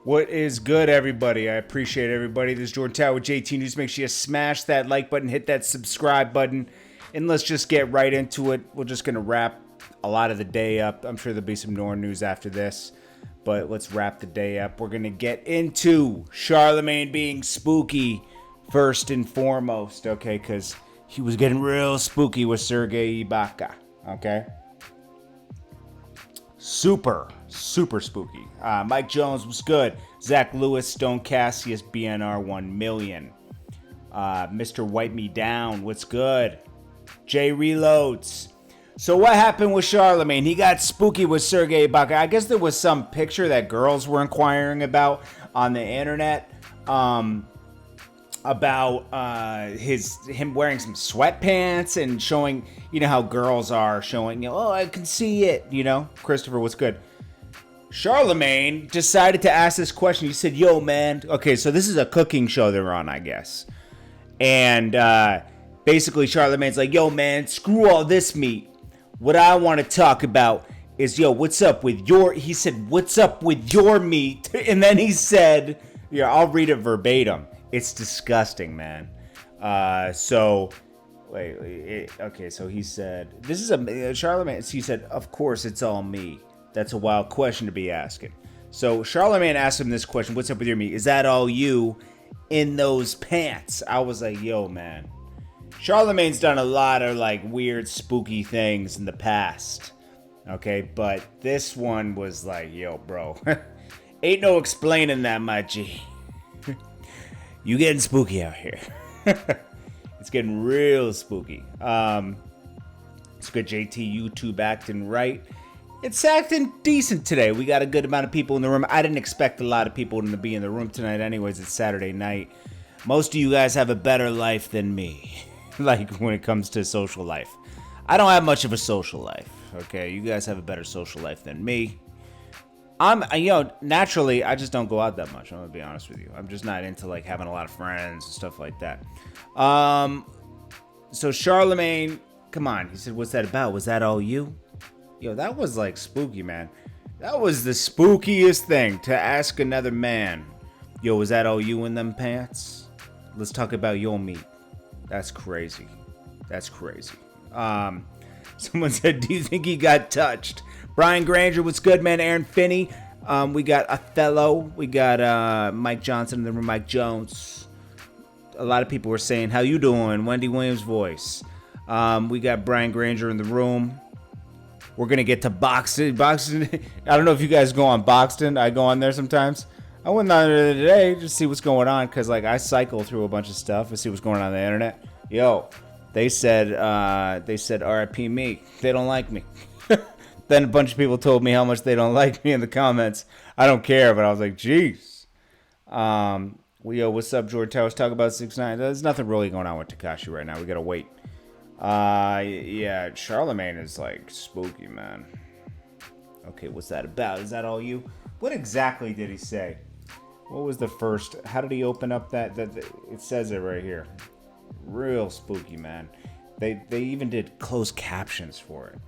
What is good, everybody? I appreciate everybody. This is Jordan Tower with JT News. Make sure you smash that like button, hit that subscribe button, and let's just get right into it. We're just going to wrap a lot of the day up. I'm sure there'll be some more news after this, but let's wrap the day up. We're going to get into Charlamagne being spooky first and foremost, okay, because he was getting real spooky with Serge Ibaka, okay? Super spooky. Mike Jones was good. Zach Lewis, Stone Cassius, BNR 1 million. Mr. Wipe Me Down, what's good? Jay Reloads. So what happened with Charlamagne? He got spooky with Serge Ibaka. I guess there was some picture that girls were inquiring about on the internet. About him wearing some sweatpants and showing, you know how girls are showing, oh, I can see it, Christopher, what's good? Charlamagne decided to ask this question. He said, yo, man, okay, so this is a cooking show they're on, I guess. And basically Charlamagne's like, yo, man, screw all this meat. What I want to talk about is, what's up with your meat? And then he said, I'll read it verbatim. It's disgusting, man. So he said, this is a Charlamagne. He said, of course, it's all me. That's a wild question to be asking. So Charlamagne asked him this question, what's up with your meat? Is that all you in those pants? I was like, yo, man. Charlamagne's done a lot of weird, spooky things in the past. Okay, but this one was like, yo, bro. Ain't no explaining that, my G. You getting spooky out here. It's getting real spooky. It's good, JT. YouTube acting right. It's acting decent today. We got a good amount of people in the room. I didn't expect a lot of people to be in the room tonight anyways. It's Saturday night. Most of you guys have a better life than me. When it comes to social life. I don't have much of a social life. Okay, you guys have a better social life than me. Naturally, I just don't go out that much. I'm gonna be honest with you. I'm just not into having a lot of friends and stuff like that. So Charlamagne, come on. He said, what's that about? Was that all you? That was spooky, man. That was the spookiest thing to ask another man. Was that all you in them pants? Let's talk about your meat. That's crazy. Someone said, do you think he got touched? Brian Granger, what's good, man? Aaron Finney. We got Othello. We got Mike Johnson in the room, Mike Jones. A lot of people were saying, how you doing? Wendy Williams voice. We got Brian Granger in the room. We're going to get to Boxden. I don't know if you guys go on Boxden. I go on there sometimes. I went on there today just to see what's going on because I cycle through a bunch of stuff and see what's going on the internet. They said RIP me. They don't like me. Then a bunch of people told me how much they don't like me in the comments. I don't care, but I was like, jeez. What's up, Jordan Towers? Talk about 6ix9ine. There's nothing really going on with Tekashi right now. We gotta wait. Charlamagne is spooky, man. Okay, what's that about? Is that all you? What exactly did he say? What was the first? How did he open up that it says it right here. Real spooky, man. They even did closed captions for it.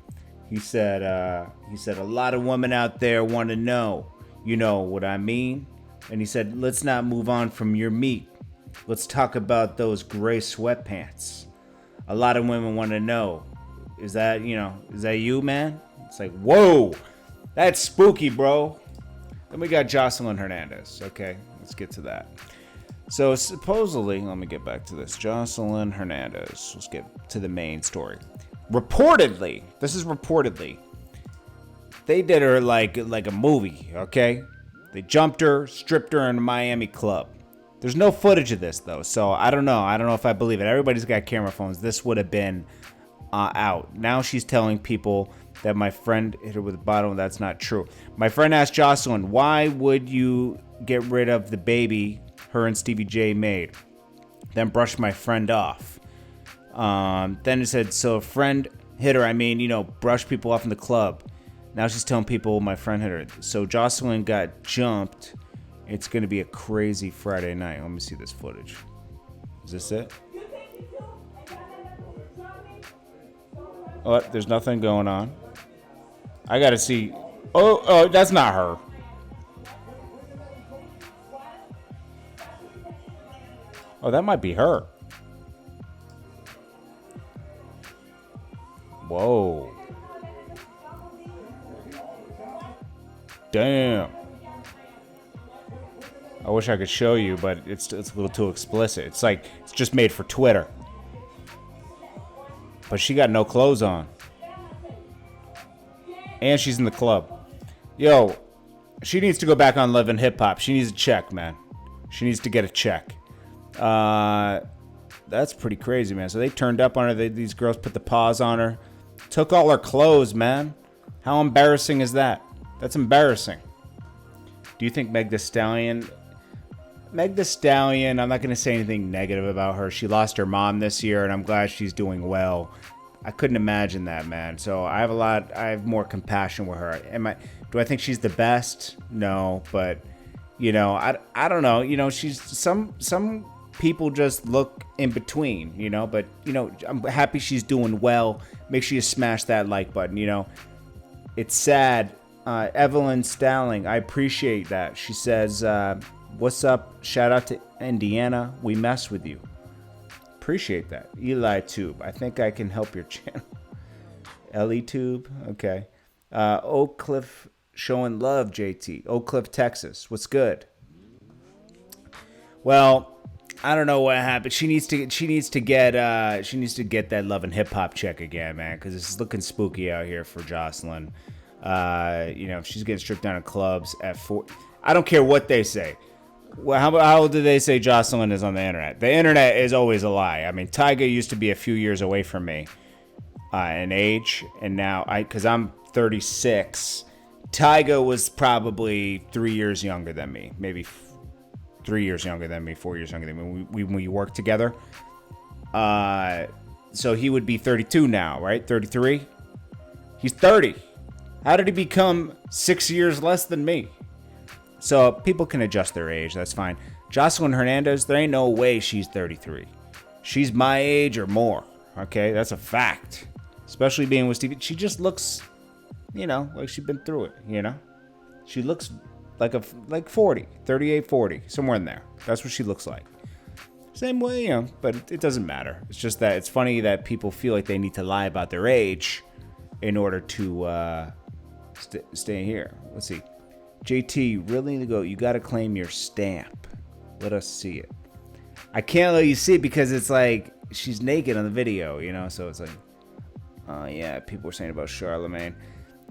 He said a lot of women out there want to know, you know what I mean? And he said, let's not move on from your meat. Let's talk about those gray sweatpants. A lot of women want to know, is that you, man? It's like, whoa, that's spooky, bro. Then we got Joseline Hernandez. Okay, let's get to that. So supposedly, let me get back to this. Joseline Hernandez. Let's get to the main story. Reportedly, they did her like a movie, okay? They jumped her, stripped her in a Miami club. There's no footage of this, though, so I don't know. I don't know if I believe it. Everybody's got camera phones. This would have been out. Now she's telling people that my friend hit her with a bottle, and that's not true. My friend asked Joseline, why would you get rid of the baby her and Stevie J made? Then brushed my friend off. Then it said, so a friend hit her, brush people off in the club. Now she's telling people my friend hit her. So Joseline got jumped. It's going to be a crazy Friday night. Let me see this footage. Is this it? Oh, there's nothing going on. I got to see. Oh, that's not her. Oh, that might be her. Whoa. Damn. I wish I could show you, but it's a little too explicit. It's like, it's just made for Twitter. But she got no clothes on. And she's in the club. Yo, she needs to go back on Love and Hip Hop. She needs a check, man. She needs to get a check. That's pretty crazy, man. So they turned up on her. These girls put the paws on her. Took all her clothes, man. How embarrassing is that? That's embarrassing. Do you think Meg Thee Stallion... Meg Thee Stallion, I'm not going to say anything negative about her. She lost her mom this year, and I'm glad she's doing well. I couldn't imagine that, man. So I have more compassion with her. Do I think she's the best? No, but, you know, I don't know. You know, she's some people just look in between, you know, but, you know, I'm happy she's doing well. Make sure you smash that like button, you know. It's sad. Evelyn Stalling, I appreciate that. She says, what's up? Shout out to Indiana. We mess with you. Appreciate that. Eli Tube, I think I can help your channel. Ellie Tube, okay. Oak Cliff showing love, JT. Oak Cliff, Texas. What's good? Well, I don't know what happened. She needs to get that Love and Hip Hop check again, man, because it's looking spooky out here for Joseline. You know, she's getting stripped down in clubs at 4. I don't care what they say. Well, how old do they say Joseline is on the internet? The internet is always a lie. I mean, Tyga used to be a few years away from me in age, and now because I'm 36, Tyga was probably 3 years younger than me, maybe 3 years younger than me, 4 years younger than me. We worked together. So he would be 32 now, right? 33? He's 30. How did he become 6 years less than me? So people can adjust their age. That's fine. Joseline Hernandez, there ain't no way she's 33. She's my age or more. Okay, that's a fact. Especially being with Stevie. She just looks, you know, like she's been through it, you know? She looks like 40, 38, 40, somewhere in there. That's what she looks like. Same way, you know, but it doesn't matter. It's just that it's funny that people feel like they need to lie about their age in order to stay here. Let's see. JT, really need to go. You got to claim your stamp. Let us see it. I can't let you see it because it's like she's naked on the video, you know? So it's like, oh, yeah, people were saying about Charlamagne.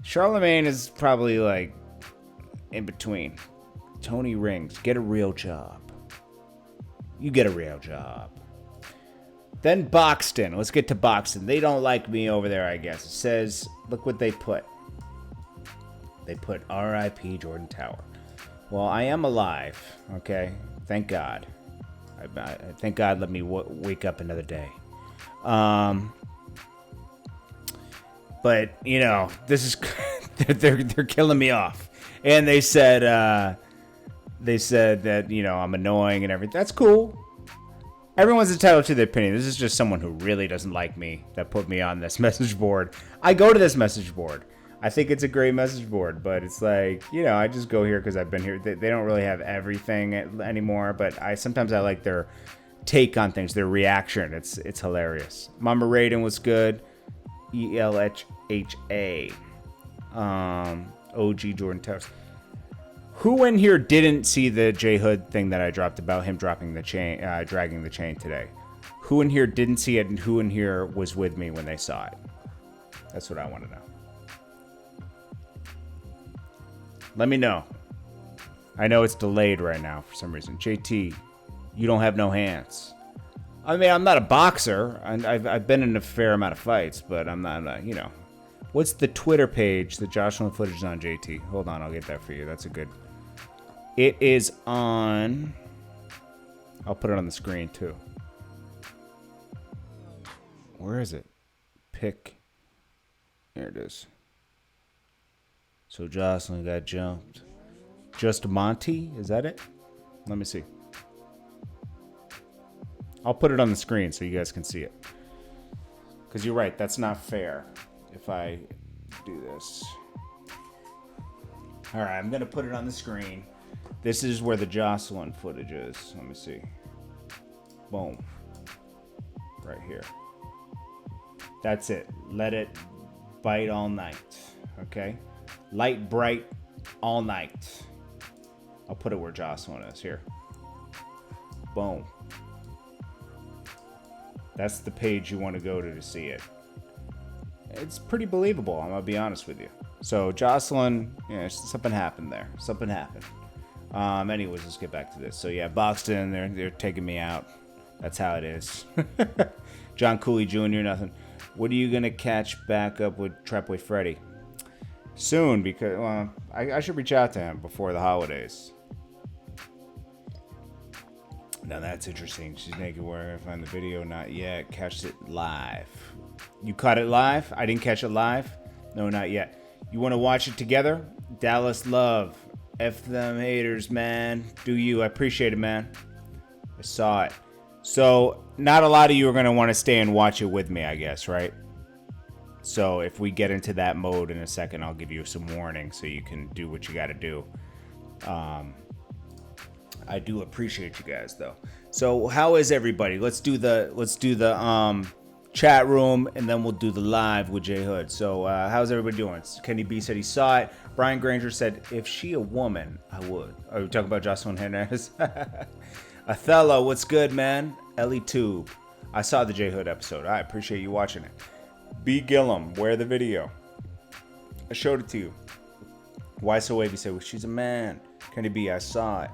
Charlamagne is probably like in between. Tony Rings, get a real job. You get a real job. Then Boxden. Let's get to Boxden. They don't like me over there, I guess. It says, look what they put. They put R.I.P. Jordan Tower. Well, I am alive, okay? Thank God. I thank God let me wake up another day. But, you know, this is... they're killing me off. And they said that, you know, I'm annoying and everything. That's cool. Everyone's entitled to their opinion. This is just someone who really doesn't like me that put me on this message board. I go to this message board. I think it's a great message board, but it's like, you know, I just go here because I've been here. They don't really have everything anymore, but sometimes I like their take on things, their reaction. It's hilarious. Mama Raiden was good. ELHHA. OG Jordan Towers. Who in here didn't see the J Hood thing that I dropped about him dropping the chain, dragging the chain today? Who in here didn't see it, and who in here was with me when they saw it? That's what I want to know. Let me know. I know it's delayed right now for some reason. JT, you don't have no hands. I mean, I'm not a boxer. I've been in a fair amount of fights, but I'm not, you know. What's the Twitter page that Joseline footage is on, JT? Hold on, I'll get that for you. That's a good... It is on... I'll put it on the screen, too. Where is it? Pick. Here it is. So Joseline got jumped. Just Monty? Is that it? Let me see. I'll put it on the screen so you guys can see it. Because you're right, that's not fair if I do this. All right, I'm going to put it on the screen. This is where the Joseline footage is. Let me see. Boom. Right here. That's it. Let it bite all night. Okay? Light bright all night. I'll put it where Joseline is here. Boom. That's the page you want to go to see it. It's pretty believable, I'm going to be honest with you. So, Joseline, yeah, something happened there. Something happened. Anyways, let's get back to this. So, yeah, Boxden, they're taking me out. That's how it is. John Cooley Jr., nothing. What are you going to catch back up with Trapway Freddy? Soon, because I should reach out to him before the holidays. Now that's interesting. She's naked. Where I find the video? Not yet. Catch it live. You caught it live? I didn't catch it live? No, not yet. You want to watch it together? Dallas Love. F them haters, man. Do you. I appreciate it, man. I saw it. So, not a lot of you are going to want to stay and watch it with me, I guess, right? So, if we get into that mode in a second, I'll give you some warning so you can do what you got to do. I do appreciate you guys, though. So, how is everybody? Let's do the chat room, and then we'll do the live with Jay Hood. So, how's everybody doing? Kenny B said he saw it. Brian Granger said, if she a woman, I would. Are we talking about Joseline Hernandez? Othello, what's good, man? Ellie Tube. I saw the J Hood episode. I appreciate you watching it. B. Gillum, where the video? I showed it to you. Why So Wavy said, well, she's a man. Kenny B, I saw it.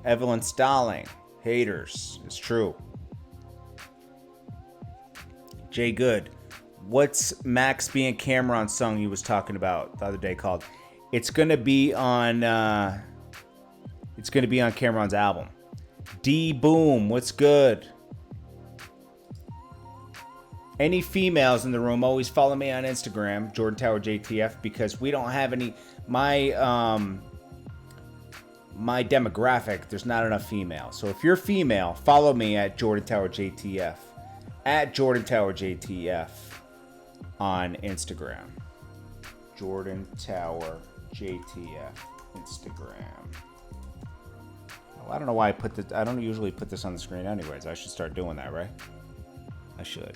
Evelyn Stalling, haters. It's true. Jay Good, what's Max B and Cameron's song he was talking about the other day called? It's gonna be on Cameron's album. D Boom, what's good? Any females in the room, always follow me on Instagram, Jordan Tower JTF, because we don't have any my demographic, there's not enough females. So if you're female, follow me at Jordan Tower JTF. At Jordan Tower JTF on Instagram. Jordan Tower JTF Instagram. Well, I don't know why I put this. I don't usually put this on the screen anyways. I should start doing that, right? I should.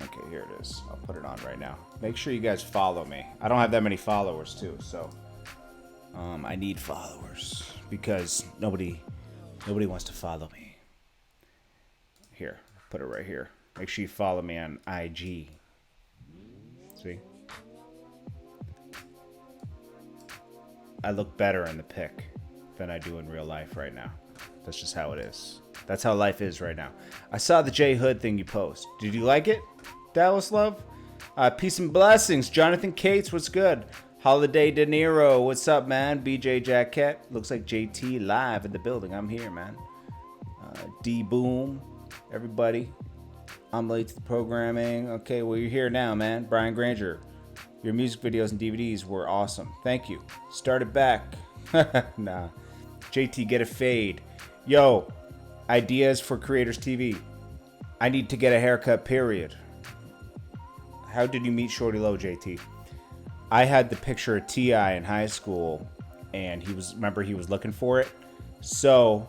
Okay, here it is. I'll put it on right now. Make sure you guys follow me. I don't have that many followers too, so I need followers because nobody wants to follow me. Here, put it right here. Make sure you follow me on IG. See? I look better in the pic than I do in real life right now. That's just how it is. That's how life is right now. I saw the J Hood thing you post. Did you like it? Dallas Love? Peace and blessings. Jonathan Cates, what's good? Holiday De Niro, what's up, man? BJ Jacket. Looks like JT live in the building. I'm here, man. D Boom. Everybody. I'm late to the programming. Okay, well, you're here now, man. Brian Granger. Your music videos and DVDs were awesome. Thank you. Start it back. Nah. JT, get a fade. Yo, ideas for Creators TV. I need to get a haircut, period. How did you meet Shorty Low, JT? I had the picture of T.I. in high school, and he was looking for it. So,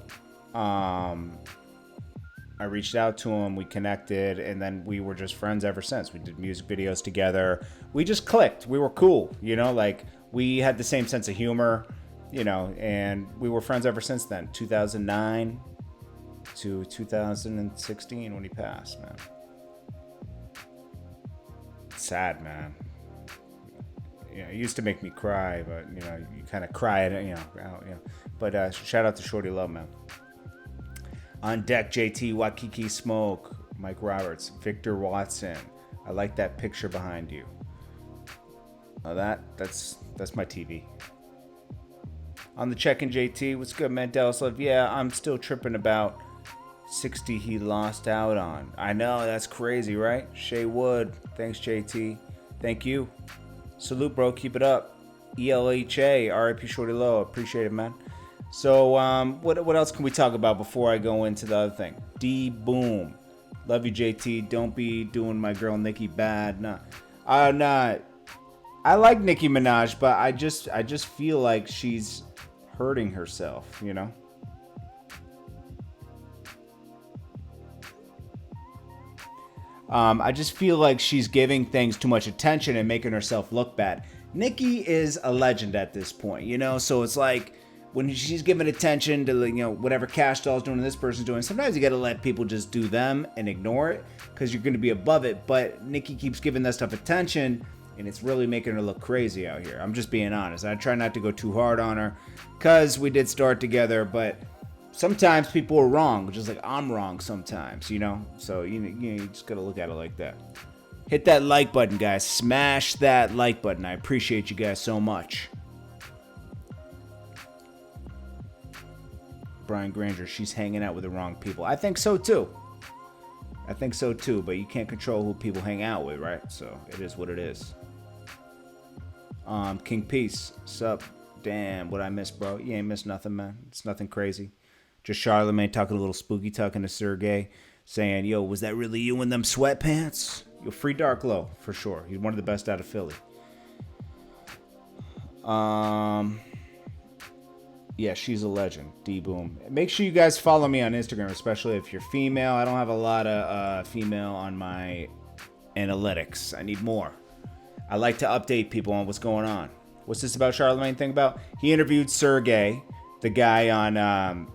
I reached out to him, we connected, and then we were just friends ever since. We did music videos together. We just clicked. We were cool, like we had the same sense of humor, and we were friends ever since then. 2009 to 2016 when he passed, man. Sad, man. It used to make me cry, but you kind of cry at But shout out to Shorty Love, man. On deck, JT, Waikiki Smoke, Mike Roberts, Victor Watson. I like that picture behind you. That's my TV. On the check-in, JT, what's good, man? Dallas Love, yeah, I'm still tripping about 60 he lost out on. I know, that's crazy, right? Shay Wood, thanks, JT. Thank you. Salute, bro, keep it up. ELHA, RIP Shorty Low, appreciate it, man. So, what else can we talk about before I go into the other thing? D Boom, love you, JT. Don't be doing my girl Nicki bad. Nah, I'm not. I like Nicki Minaj, but I just feel like she's hurting herself. I just feel like she's giving things too much attention and making herself look bad. Nikki is a legend at this point, you know? So it's like when she's giving attention to, you know, whatever Cash Doll's doing and this person's doing, sometimes you got to let people just do them and ignore it because you're going to be above it. But Nikki keeps giving that stuff attention and it's really making her look crazy out here. I'm just being honest. I try not to go too hard on her because we did start together, but sometimes people are wrong, just like I'm wrong sometimes, you know? So, you just got to look at it like that. Hit that like button, guys. Smash that like button. I appreciate you guys so much. Brian Granger, she's hanging out with the wrong people. I think so, too. But you can't control who people hang out with, right? So, it is what it is. King Peace, sup? Damn, what I missed, bro? You ain't missed nothing, man. It's nothing crazy. Just Charlemagne talking a little spooky, talking to Sergey, saying, yo, was that really you in them sweatpants? Yo, free Dark Low, for sure. He's one of the best out of Philly. Yeah, she's a legend. D-Boom. Make sure you guys follow me on Instagram, especially if you're female. I don't have a lot of female on my analytics. I need more. I like to update people on what's going on. What's this about Charlemagne thing about? He interviewed Sergey, the guy on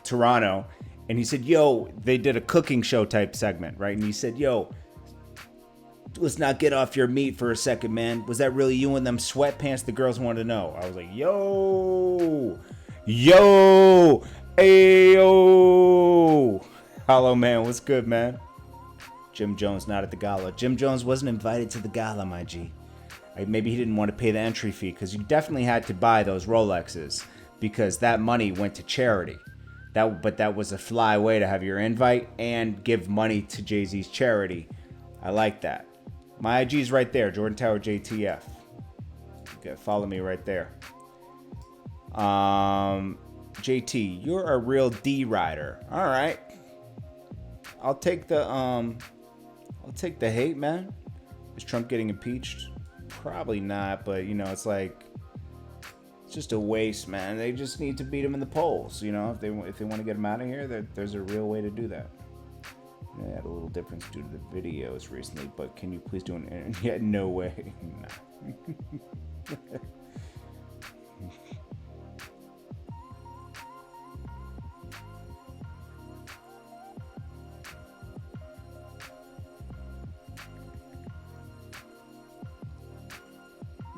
Toronto, and he said, yo, they did a cooking show type segment, right? And he said, yo, let's not get off your meat for a second, man. Was that really you in them sweatpants? The girls wanted to know. I was like, yo, ayo. Hello, man. What's good, man? Jim Jones not at the gala. Jim Jones wasn't invited to the gala, my G. Maybe he didn't want to pay the entry fee because you definitely had to buy those Rolexes because that money went to charity. But that was a fly way to have your invite and give money to Jay-Z's charity. I like that. My IG's right there, Jordan Tower JTF. Okay, follow me right there. JT, you're a real D rider. All right. I'll take the hate, man. Is Trump getting impeached? Probably not, but you know, it's like it's just a waste, man. They just need to beat him in the polls, you know. If they want to get him out of here, there's a real way to do that. They had a little difference due to the videos recently, but can you please do an yeah, no way. Nah.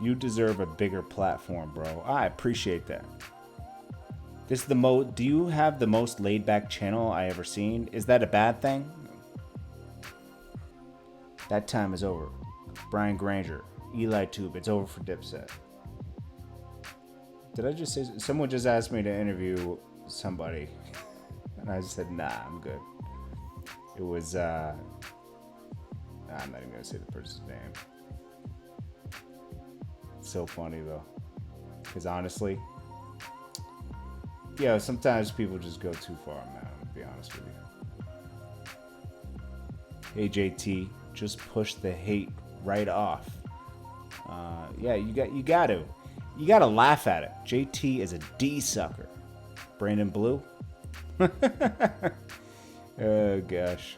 You deserve a bigger platform, bro. I appreciate that. This is the do you have the most laid back channel I ever seen? Is that a bad thing? That time is over. Brian Granger, Eli Tube, it's over for Dipset. Did I just say someone just asked me to interview somebody and I just said nah, I'm good. It was I'm not even gonna say the person's name. It's so funny though, because honestly, yeah, sometimes people just go too far, man. To be honest with you. Hey JT, just push the hate right off. Yeah, you gotta laugh at it. JT is a D sucker. Brandon Blue. Oh gosh.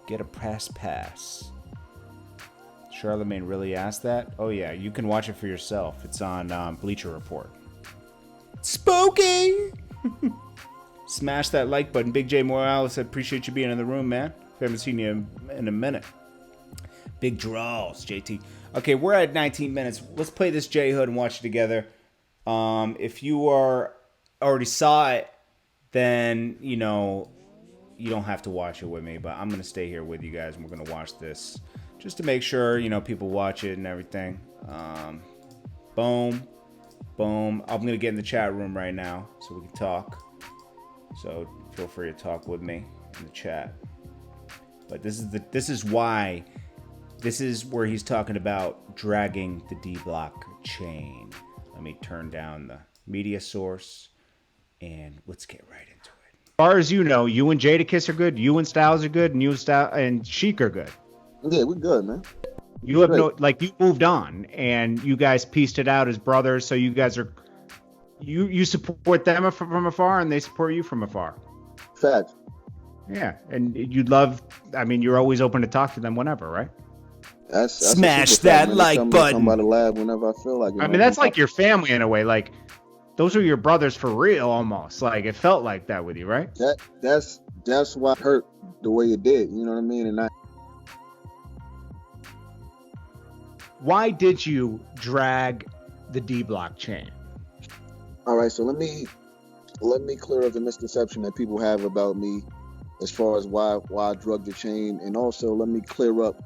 Get a pass. Charlemagne really asked that? Oh yeah, you can watch it for yourself. It's on Bleacher Report. Spooky! Smash that like button. Big J Morales, I appreciate you being in the room, man. I haven't seen you in a minute. Big draws, JT. Okay, we're at 19 minutes. Let's play this J Hood and watch it together. If you already saw it, then, you know, you don't have to watch it with me. But I'm going to stay here with you guys, and we're going to watch this just to make sure, you know, people watch it and everything. Boom. I'm going to get in the chat room right now so we can talk. So feel free to talk with me in the chat. But this is where he's talking about dragging the D block chain. Let me turn down the media source and let's get right into it. As far as you know, you and Jadakiss are good, you and Styles are good, and you and Sheik are good. Yeah, we're good, man. You have you moved on and you guys pieced it out as brothers, so you guys are you support them from afar and they support you from afar. Fact. Yeah, and you're always open to talk to them whenever, right? That's Smash that like button. Come by the lab whenever I feel like it. I mean, that's like your family in a way. Like, those are your brothers for real, almost. Like, it felt like that with you, right? That's why it hurt the way it did. You know what I mean? And why did you drag the D block chain? All right, so let me clear up the misconception that people have about me as far as why I drug the chain, and also let me clear up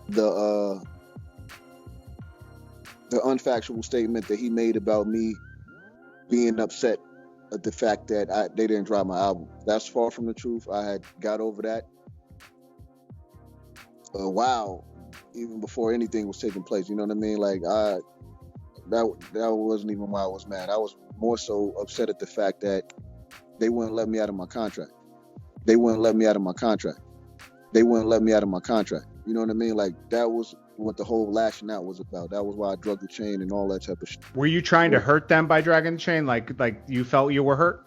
the unfactual statement that he made about me being upset at the fact that they didn't drop my album. That's far from the truth. I had got over that a while, even before anything was taking place. You know what I mean? Like, that wasn't even why I was mad. I was more so upset at the fact that they wouldn't let me out of my contract. They wouldn't let me out of my contract. They wouldn't let me out of my contract. You know what I mean? Like, that was what the whole lashing out was about. That was why I drug the chain and all that type of shit. Were you trying to hurt them by dragging the chain? Like you felt you were hurt?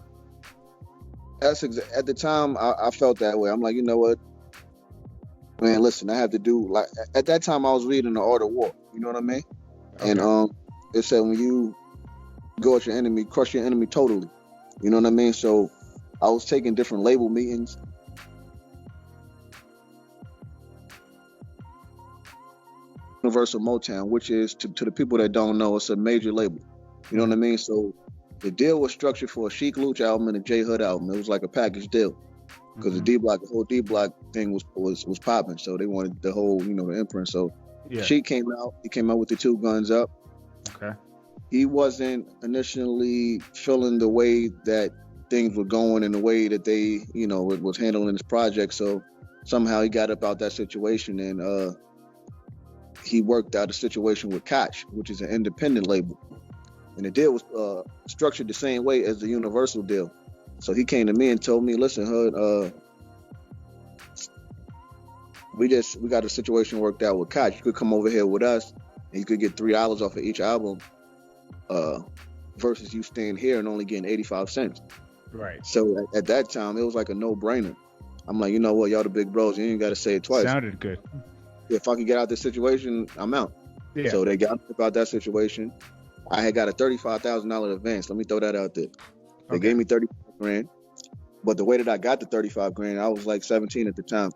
At the time, I felt that way. I'm like, you know what? Man, listen, I have to do, like, at that time I was reading The Art of War. You know what I mean? Okay. And it said when you go at your enemy, crush your enemy totally. You know what I mean? So I was taking different label meetings. Universal Motown, which is, to the people that don't know, it's a major label. You know what I mean? So the deal was structured for a Chic Luch album and a J Hood album. It was like a package deal because the whole D Block thing was popping. So they wanted the whole, the imprint. So Chic came out. He came out with the Two Guns Up. Okay. He wasn't initially feeling the way that things were going and the way that they, was handling this project. So somehow he got up out that situation and he worked out a situation with Koch, which is an independent label. And the deal was structured the same way as the Universal deal. So he came to me and told me, listen, Hood, we got a situation worked out with Koch. You could come over here with us and you could get $3 off of each album versus you staying here and only getting 85 cents. Right. So at that time, it was like a no-brainer. I'm like, you know what, y'all the big bros, you ain't got to say it twice. Sounded good. If I can get out this situation, I'm out. Yeah. So they got about that situation. I had got a $35,000 advance. Let me throw that out there. They gave me $35,000, but the way that I got the $35,000, I was like 17 at the time.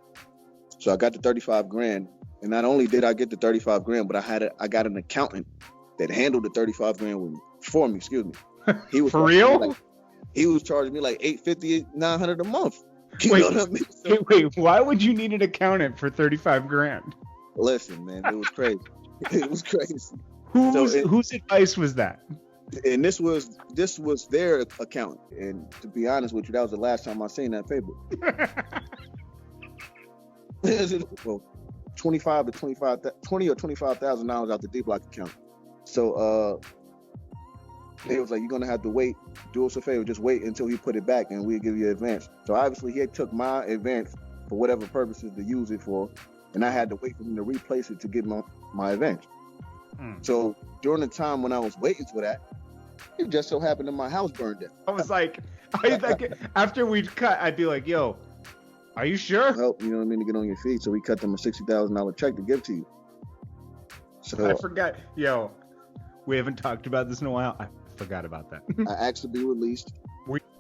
So I got the $35,000, and not only did I get the $35,000, but I got an accountant that handled the $35,000 with me for me. Excuse me. He was for real. He was charging me like $850, $900 a month. You know what I mean? So, wait, why would you need an accountant for $35,000? Listen, man, it was crazy. It was crazy. Whose advice was that? And this was their accountant. And to be honest with you, that was the last time I seen that paper. Well, $20 or $25,000 out the D Block account. So they was like, you're gonna have to wait. Do us a favor, just wait until he put it back, and we'll give you advance. So obviously he had took my advance for whatever purposes to use it for, and I had to wait for him to replace it to get my advance. So during the time when I was waiting for that, it just so happened that my house burned down. I was like, after we'd cut, I'd be like, yo, are you sure? Help, you know what I mean, to get on your feet. So we cut them a $60,000 check to give to you. So I forgot. Yo, we haven't talked about this in a while. I forgot about that. I asked to be released.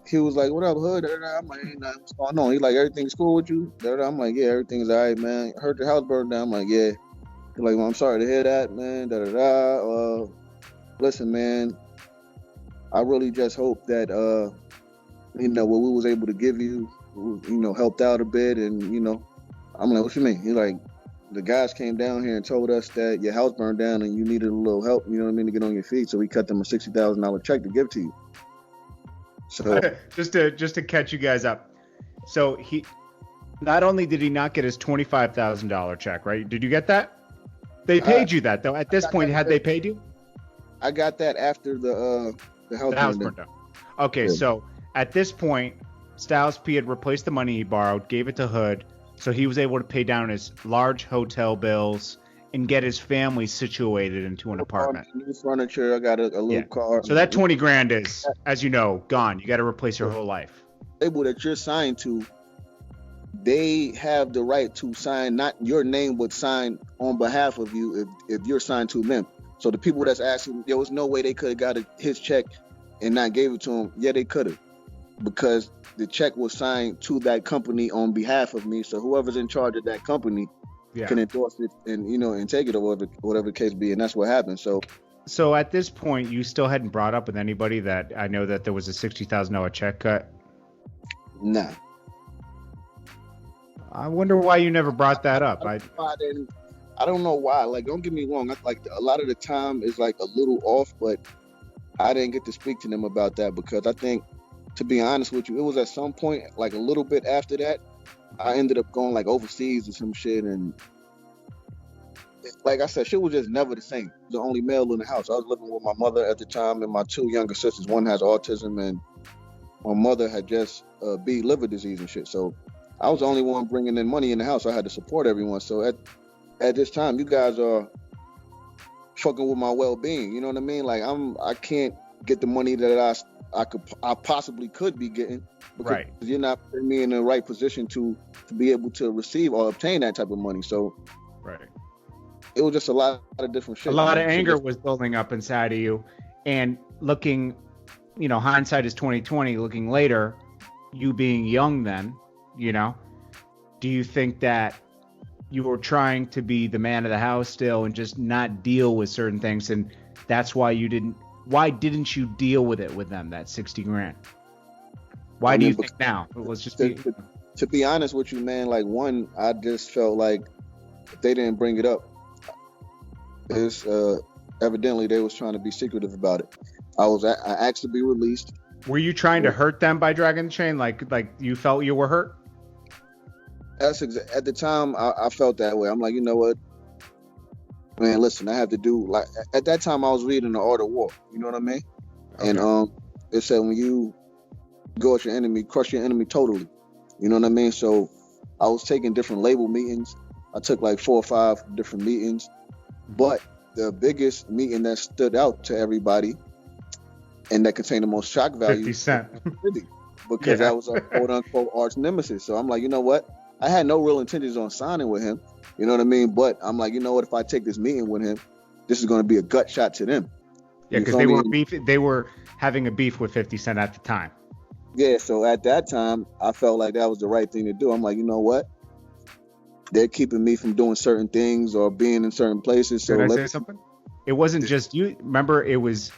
He was like, what up, Hood? I'm like, ain't nothing, what's going on? He like, everything's cool with you? I'm like, yeah, everything's all right, man. I heard the house burned down. I'm like, yeah. He's like, well, I'm sorry to hear that, man. Listen, man, I really just hope that, what we was able to give you, helped out a bit. And, I'm like, what you mean? He's like, the guys came down here and told us that your house burned down and you needed a little help, you know what I mean, to get on your feet. So we cut them a $60,000 check to give to you. So just to catch you guys up. So he not only did he not get his $25,000 check, right? Did you get that? They paid you that though. At this point, had they paid you? I got that after the house burned down. Okay, yeah. So at this point, Styles P had replaced the money he borrowed, gave it to Hood, so he was able to pay down his large hotel bills and get his family situated into an apartment. New furniture. I got a little car. So that $20,000 is, as you know, gone. You got to replace your whole life. Label that you're signed to they have the right to sign not your name, but sign on behalf of you if you're signed to them. So the people that's asking, there was no way they could have got his check and not gave it to him. Yeah, they could have, because the check was signed to that company on behalf of me. So whoever's in charge of that company can endorse it and and take it, or whatever the case be, and that's what happened. So at this point, you still hadn't brought up with anybody that I know that there was a $60,000 check cut? Nah. I wonder why you never brought that up. I don't know why. Like, don't get me wrong. Like, a lot of the time is like a little off, but I didn't get to speak to them about that because I think, to be honest with you, it was at some point, like a little bit after that, I ended up going like overseas or some shit, and like I said, shit was just never the same. The only male in the house. I was living with my mother at the time and my two younger sisters. One has autism, and my mother had just B liver disease and shit. So I was the only one bringing in money in the house. I had to support everyone. So at this time, you guys are fucking with my well-being. You know what I mean? Like, I can't get the money that I possibly could be getting, because you're not putting me in the right position to be able to receive or obtain that type of money. So it was just a lot of different shit. A lot of anger was building up inside of you, and looking, hindsight is 2020. Looking later, you being young then, do you think that you were trying to be the man of the house still and just not deal with certain things, and that's why why didn't you deal with it with them, that 60 grand? Why do you think now? Let's just to be honest with you, man, like, one, I just felt like if they didn't bring it up, it's evidently they was trying to be secretive about it. I asked to be released. Were you trying to hurt them by dragging the chain? Like you felt you were hurt? At the time, I felt that way. I'm like, you know what, man, listen, I have to do, like, at that time I was reading The Art of War. You know what I mean? Okay. And it said, when you go at your enemy, crush your enemy totally. You know what I mean? So I was taking different label meetings. I took like 4 or 5 different meetings. But the biggest meeting that stood out to everybody and that contained the most shock value, 50 Cent. Because that was a quote unquote arch nemesis. So I'm like, you know what? I had no real intentions on signing with him. You know what I mean? But I'm like, you know what? If I take this meeting with him, this is going to be a gut shot to them. Yeah, because they were having a beef with 50 Cent at the time. Yeah, so at that time, I felt like that was the right thing to do. I'm like, you know what? They're keeping me from doing certain things or being in certain places. So Can I say something? It wasn't just you. Remember, it was...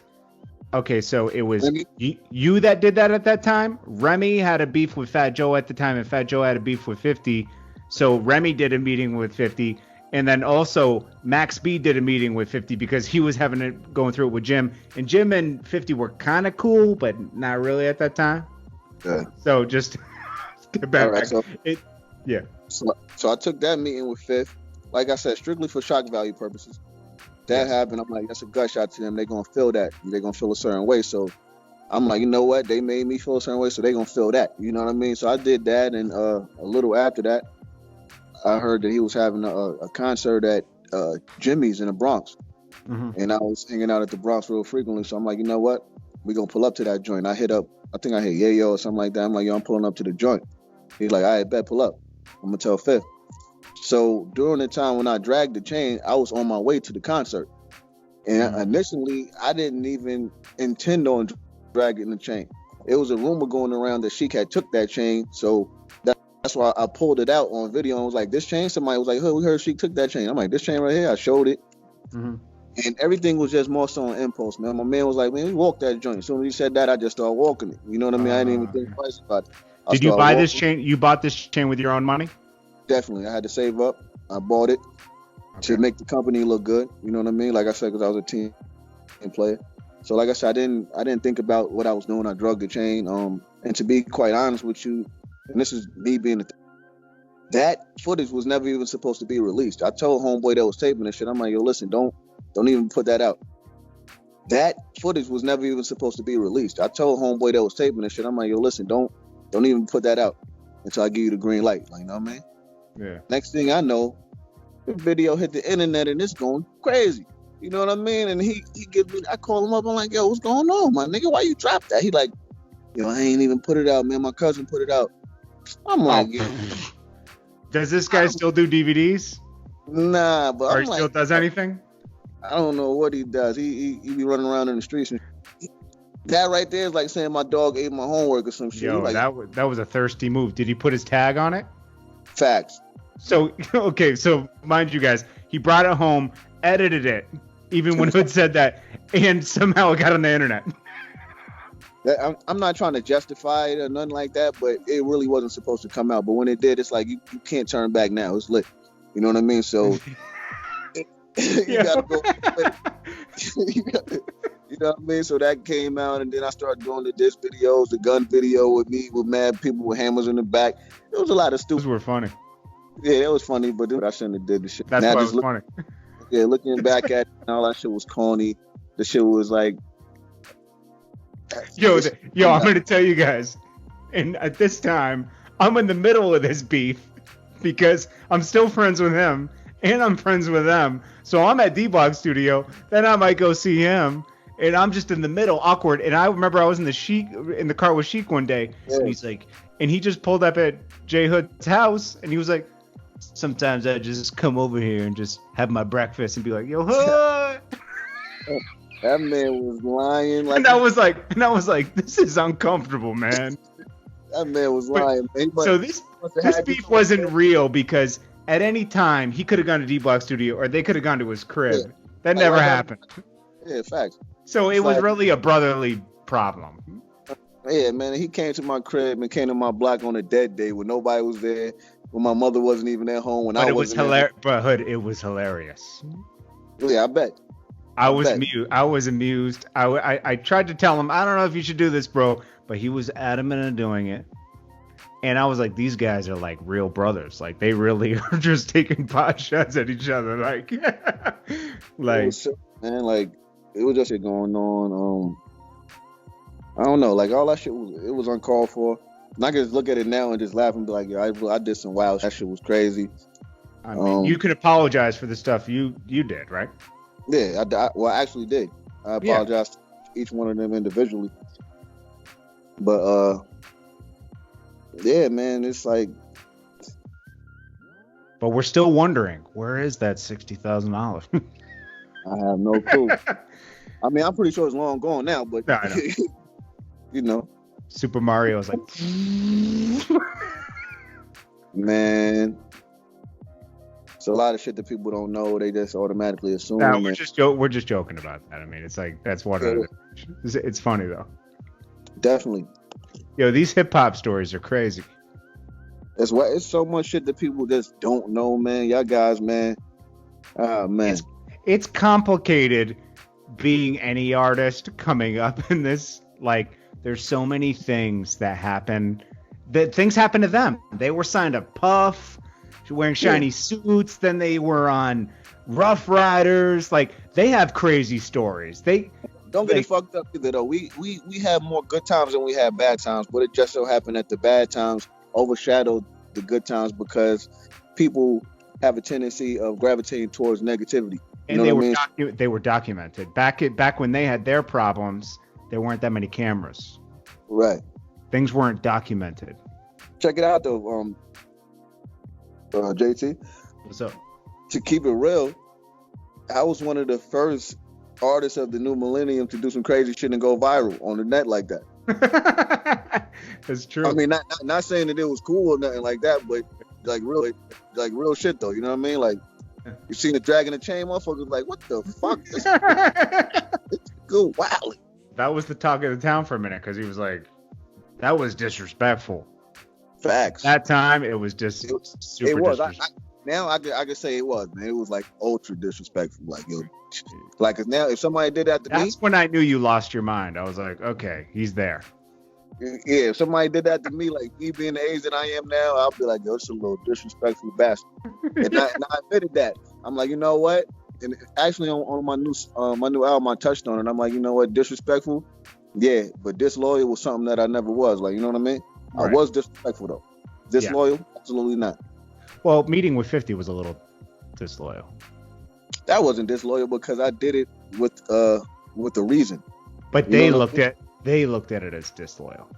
Okay, so it was you that did that at that time. Remy had a beef with Fat Joe at the time, and Fat Joe had a beef with 50. So Remy did a meeting with 50. And then also Max B did a meeting with 50 because he was going through it with Jim. And Jim and 50 were kind of cool, but not really at that time. Yeah. So just get back. Right, yeah. So I took that meeting with Fifth, like I said, strictly for shock value purposes. That happened. I'm like, that's a gut shot to them. They're going to feel that. They're going to feel a certain way. So I'm like, you know what? They made me feel a certain way, so they're going to feel that. You know what I mean? So I did that, and a little after that, I heard that he was having a concert at Jimmy's in the Bronx. Mm-hmm. And I was hanging out at the Bronx real frequently. So I'm like, you know what? We're going to pull up to that joint. I think I hit Yayo or something like that. I'm like, yo, I'm pulling up to the joint. He's like, all right, bet, pull up. I'm going to tell Fifth. So during the time when I dragged the chain, I was on my way to the concert. And initially, I didn't even intend on dragging the chain. It was a rumor going around that Sheik had took that chain. So that's why I pulled it out on video and was like, this chain? Somebody was like, hey, we heard Sheik took that chain. I'm like, this chain right here? I showed it. Mm-hmm. And everything was just more so on impulse, man. My man was like, man, we walk that joint. As soon as he said that, I just started walking it. You know what I mean? I didn't even think twice about it. Did you buy this chain? You bought this chain with your own money? Definitely. I had to save up. I bought it to make the company look good. You know what I mean? Like I said, because I was a team player. So like I said, I didn't think about what I was doing. I drugged the chain. And to be quite honest with you, and this is me being that footage was never even supposed to be released. I told homeboy that was taping this shit, I'm like, yo, listen, don't even put that out. That footage was never even supposed to be released. I told homeboy that was taping this shit, I'm like, yo, listen, don't even put that out until I give you the green light. Like, you know what I mean? Yeah. Next thing I know, the video hit the internet and it's going crazy. You know what I mean? And he gives me, I call him up, I'm like, yo, what's going on, my nigga? Why you drop that? He like, yo, I ain't even put it out, man. My cousin put it out. I'm like, Does this guy still do DVDs? Nah, but Or I'm he like, still does anything? I don't know what he does. He be running around in the streets. And that right there is like saying my dog ate my homework or some shit. Yo, Like, that was a thirsty move. Did he put his tag on it? facts. So, okay, so mind you guys, he brought it home, edited it, even when Hood said that, and somehow it got on the internet. I'm not trying to justify it or nothing like that, but it really wasn't supposed to come out. But when it did, it's like you can't turn back now. It's lit. You know what I mean? So you gotta go. You know what I mean? So that came out, and then I started doing the disc videos, the gun video with me with mad people with hammers in the back. It was a lot of stupid. Those were funny. Yeah, it was funny, but I shouldn't have did the shit. That's now, why it was funny. Yeah, looking back at it, all that shit was corny. The shit was like, Yo, I'm going to tell you guys, and at this time, I'm in the middle of this beef because I'm still friends with him, and I'm friends with them. So I'm at D-Block Studio, then I might go see him, and I'm just in the middle, awkward. And I remember I was in the car with Sheik one day, and he's like, and he just pulled up at J Hood's house, and he was like, sometimes I just come over here and just have my breakfast and be like, yo, Hood. That man was lying. Like, And I was like, this is uncomfortable, man. that man was lying. Man. So this beef wasn't real because at any time he could have gone to D-Block Studio or they could have gone to his crib. Yeah. That never happened. Yeah, facts. So it was really a brotherly problem. Yeah, man. He came to my crib and came to my block on a dead day when nobody was there, when my mother wasn't even at home. But it was hilarious. But Hood, it was hilarious. Yeah, I bet. I was amused. I tried to tell him, I don't know if you should do this, bro, but he was adamant in doing it. And I was like, these guys are like real brothers. Like they really are just taking pot shots at each other. Like, man, like it was just shit going on. I don't know, like all that shit was uncalled for. And I can just look at it now and just laugh and be like, yo, I did some wild. That shit was crazy. I mean, you can apologize for the stuff you did, right? Yeah, I actually did. I apologized to each one of them individually. But yeah, man, it's like. But we're still wondering, where is that $60,000? I have no clue. I mean, I'm pretty sure it's long gone now, but I know. You know, Super Mario is like, man. It's a lot of shit that people don't know. They just automatically assume. No, we're just joking about that. I mean, it's like that's what it's funny though. Definitely. Yo, these hip hop stories are crazy. It's so much shit that people just don't know, man. Y'all guys, man. Oh man. It's complicated being any artist coming up in this. Like, there's so many things that happen. That things happen to them. They were signed to Puff, wearing shiny suits. Then they were on Rough Riders. Like, they have crazy stories. Don't get it fucked up either, though. We have more good times than we have bad times, but it just so happened that the bad times overshadowed the good times because people have a tendency of gravitating towards negativity. And they were documented. Back when they had their problems, there weren't that many cameras. Right. Things weren't documented. Check it out, though, JT. What's up? To keep it real, I was one of the first artists of the new millennium to do some crazy shit and go viral on the net like that. That's true. I mean, not saying that it was cool or nothing like that, but like real shit though. You know what I mean? Like, you seen the Dragon and Chain motherfuckers like, what the fuck? It's good, wild. That was the talk of the town for a minute because he was like, that was disrespectful. Facts. That time it was just super disrespectful. Now I could say it was, man. It was like ultra disrespectful. Like, yo, like, 'cause now if somebody did that to me, that's when I knew you lost your mind. I was like, okay, he's there. Yeah, if somebody did that to me, like me being the age that I am now, I'll be like, yo, it's a little disrespectful bastard. and I admitted that. I'm like, you know what? And actually on my new album, I touched on it. I'm like, you know what? Disrespectful, yeah, but disloyal was something that I never was. Like, you know what I mean? Right. I was disrespectful though. Disloyal, absolutely not. Well, meeting with 50 was a little disloyal. That wasn't disloyal because I did it with a reason. But they looked at it as disloyal.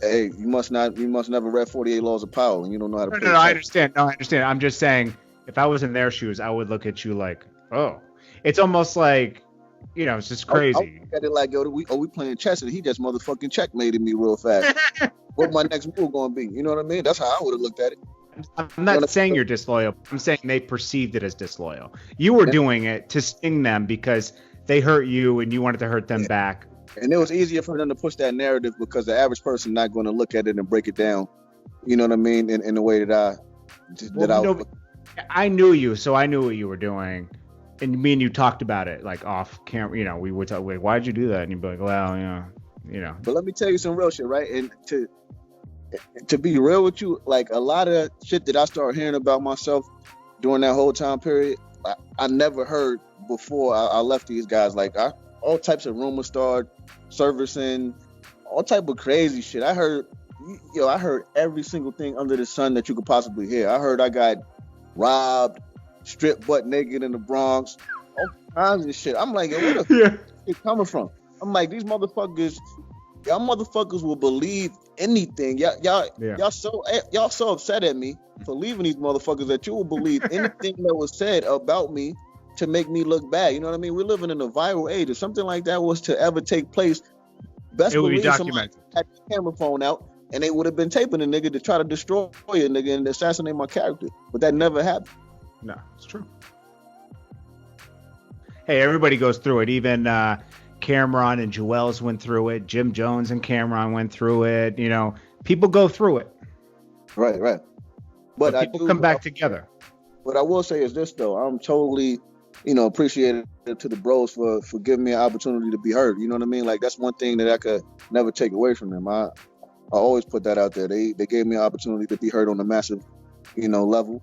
Hey, you must never read 48 Laws of Power, and you don't know how to play. No, I understand. No, I understand. I'm just saying, if I was in their shoes, I would look at you like, oh, it's almost like, it's just crazy. I look at it like, yo, we playing chess, and he just motherfucking checkmated me real fast. What my next move gonna be? You know what I mean? That's how I would have looked at it. I'm not saying you're disloyal. I'm saying they perceived it as disloyal. You were doing it to sting them because they hurt you and you wanted to hurt them back. And it was easier for them to push that narrative because the average person not going to look at it and break it down. You know what I mean? In the way that I knew you, so I knew what you were doing. And me and you talked about it like off camera. We would talk like, why'd you do that? And you'd be like, well, But let me tell you some real shit, right? And to be real with you, like a lot of shit that I started hearing about myself during that whole time period, I never heard before I left these guys. Like all types of rumors started surfacing, all type of crazy shit. I heard every single thing under the sun that you could possibly hear. I heard I got robbed, stripped butt naked in the Bronx, all kinds of shit. I'm like, where the fuck is it coming from? I'm like, these motherfuckers, y'all motherfuckers will believe anything. Y'all so upset at me for leaving these motherfuckers that you will believe anything that was said about me to make me look bad. You know what I mean? We're living in a viral age. If something like that was to ever take place, best believe somebody had the camera phone out and they would have been taping a nigga to try to destroy a nigga and assassinate my character. But that never happened. No, it's true. Hey, everybody goes through it. Even Cameron and Joel's went through it. Jim Jones and Cameron went through it. People go through it. Right. But people come back together. What I will say is this, though. I'm totally, appreciative to the bros for giving me an opportunity to be heard. You know what I mean? Like, that's one thing that I could never take away from them. I always put that out there. They gave me an opportunity to be heard on a massive, level.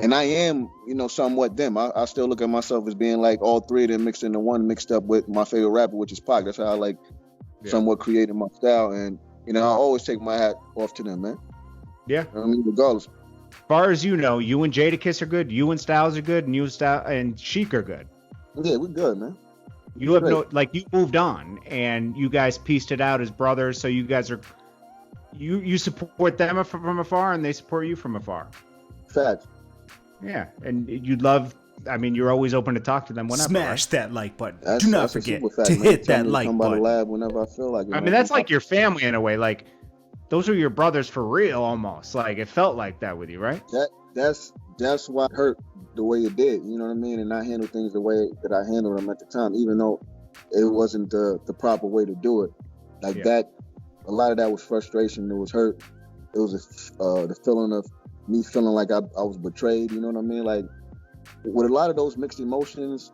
And I am, somewhat them. I still look at myself as being like all three of them mixed into one, mixed up with my favorite rapper, which is Pac. That's how I somewhat created my style. And, I always take my hat off to them, man. Yeah. I mean, regardless. As far as you know, you and Jadakiss are good, you and Styles are good, and you and Sheik are good. Yeah, we're good, man. You have you moved on, and you guys pieced it out as brothers, so you guys are, you support them from afar, and they support you from afar. Facts. Yeah, and you're always open to talk to them whenever. Smash that like button. Do not forget to hit that like button. Come by the lab whenever I feel like it. That's like your family in a way. Like, those are your brothers for real, almost. Like, it felt like that with you, right? That's why it hurt the way it did. You know what I mean? And I handled things the way that I handled them at the time, even though it wasn't the proper way to do it. That, a lot of that was frustration. It was hurt. It was the feeling of me feeling like I was betrayed. You know what I mean? Like, with a lot of those mixed emotions,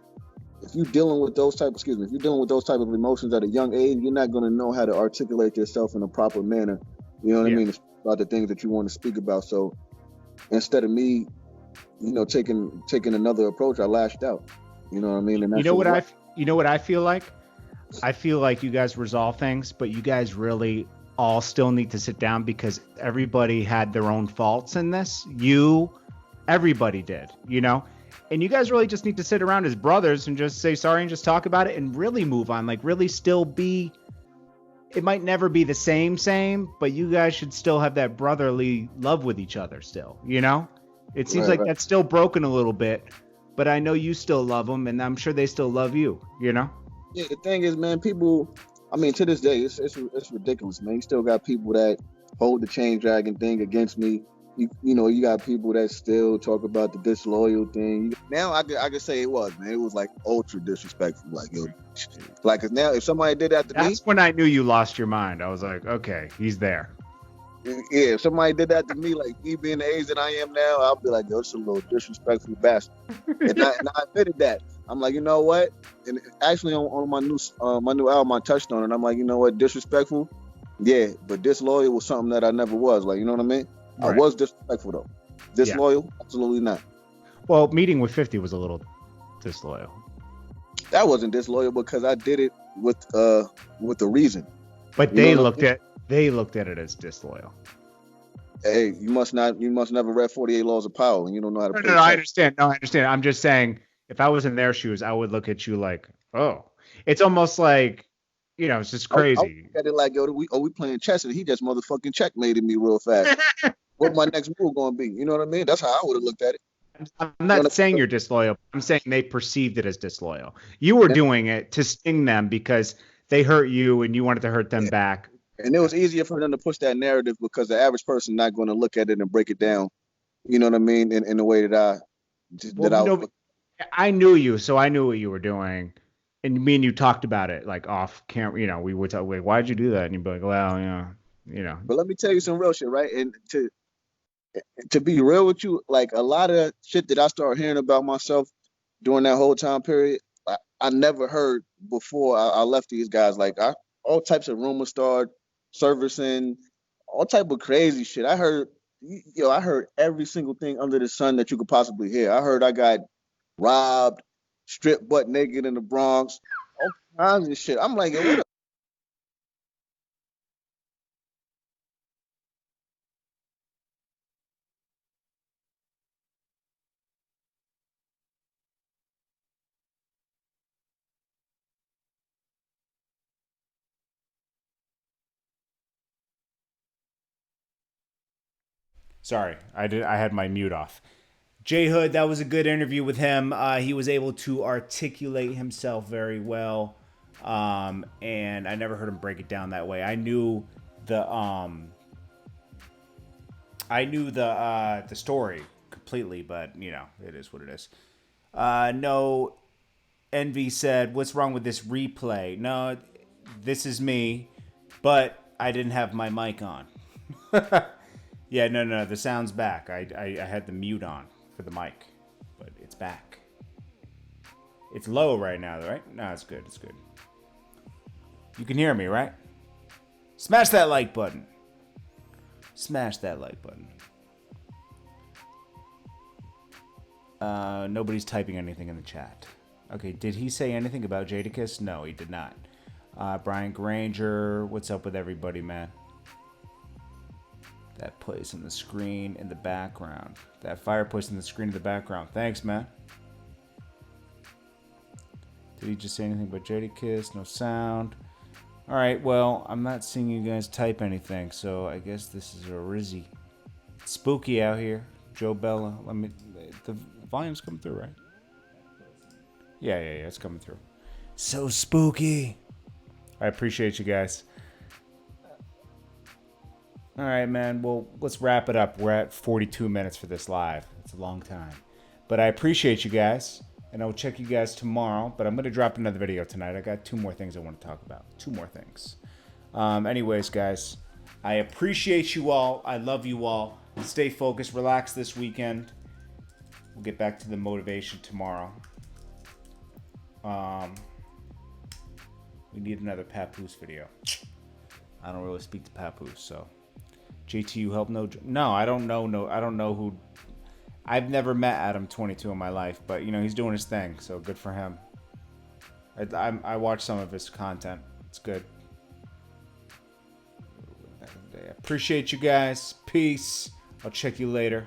if you're dealing with those type of emotions at a young age, you're not going to know how to articulate yourself in a proper manner. You know what I mean? About the things that you want to speak about. So instead of me, taking another approach, I lashed out. You know what I mean? And you know what I feel like? I feel like you guys resolve things, but you guys really all still need to sit down because everybody had their own faults in this. Everybody did, and you guys really just need to sit around as brothers and just say sorry and just talk about it and really move on. Like, really still be, it might never be the same, but you guys should still have that brotherly love with each other still, It seems like that's still broken a little bit, but I know you still love them and I'm sure they still love you, Yeah, the thing is, man, people, to this day, it's ridiculous, man. You still got people that hold the chain dragon thing against me. You got people that still talk about the disloyal thing. Now I could say it was, man. It was like ultra disrespectful. Like, cause now if somebody did that to me, that's when I knew you lost your mind. I was like, okay, he's there. Yeah, if somebody did that to me, like me being the age that I am now, I'll be like, yo, it's a little disrespectful bastard. and I admitted that. I'm like, you know what? And actually on my new album, I touched on it. I'm like, you know what? Disrespectful, yeah, but disloyal was something that I never was. Like, you know what I mean? Right. I was disrespectful though. Disloyal, absolutely not. Well, meeting with 50 was a little disloyal. That wasn't disloyal because I did it with a reason. But they looked at it as disloyal. Hey, you must never read 48 Laws of Power and you don't know how to play. No, I understand. I'm just saying, if I was in their shoes, I would look at you like, oh. It's almost like, You know, it's just I look crazy. at it like, yo, we playing chess, and he just motherfucking checkmated me real fast. What my next move gonna be? You know what I mean? That's how I would have looked at it. I'm You not know, saying you're disloyal. I'm saying they perceived it as disloyal. You were and, doing it to sting them because they hurt you and you wanted to hurt them back. and it was easier for them to push that narrative because the average person not going to look at it and break it down. You know what I mean? In the way that Well, I was no, I knew you, so I knew what you were doing. And me and you talked about it like off camera. You know, we would talk, like, why'd you do that? And you'd be like, well, you know. But let me tell you some real shit, right? And to be real with you, like a lot of shit that I started hearing about myself during that whole time period, I never heard before I left these guys. Like all types of rumors started servicing, all type of crazy shit. I heard every single thing under the sun that you could possibly hear. I heard I got robbed, stripped butt naked in the Bronx, all kinds of shit. I'm like, yo, what? Sorry, I had my mute off. J Hood, that was a good interview with him. He was able to articulate himself very well, and I never heard him break it down that way. The the story completely, but you know it is what it is. No, Envy said, "What's wrong with this replay?" No, this is me, but I didn't have my mic on. Yeah, no, the sound's back. I had the mute on for the mic, but it's back. It's low right now, right? No, it's good. It's good. You can hear me, right? Smash that like button. Smash that like button. Nobody's typing anything in the chat. Okay, did he say anything about Jadakiss? No, he did not. Brian Granger, what's up with everybody, man? That place in the screen in the background. That fireplace in the screen in the background. Thanks, man. Did he just say anything about Jadakiss? No sound. All right, well, I'm not seeing you guys type anything, so I guess this is a Rizzy. It's spooky out here. Joe Bella. The volume's coming through, right? Yeah, it's coming through. So spooky. I appreciate you guys. All right, man. Well, let's wrap it up. We're at 42 minutes for this live. It's a long time. But I appreciate you guys, and I'll check you guys tomorrow. But I'm going to drop another video tonight. I got 2 more things I want to talk about. 2 more things. Anyways, guys, I appreciate you all. I love you all. Stay focused. Relax this weekend. We'll get back to the motivation tomorrow. We need another Papoose video. I don't really speak to Papoose, so... JT, you help no? No, I don't know. No, I don't know who. I've never met Adam 22 in my life, but you know he's doing his thing, so good for him. I watch some of his content. It's good. I appreciate you guys. Peace. I'll check you later.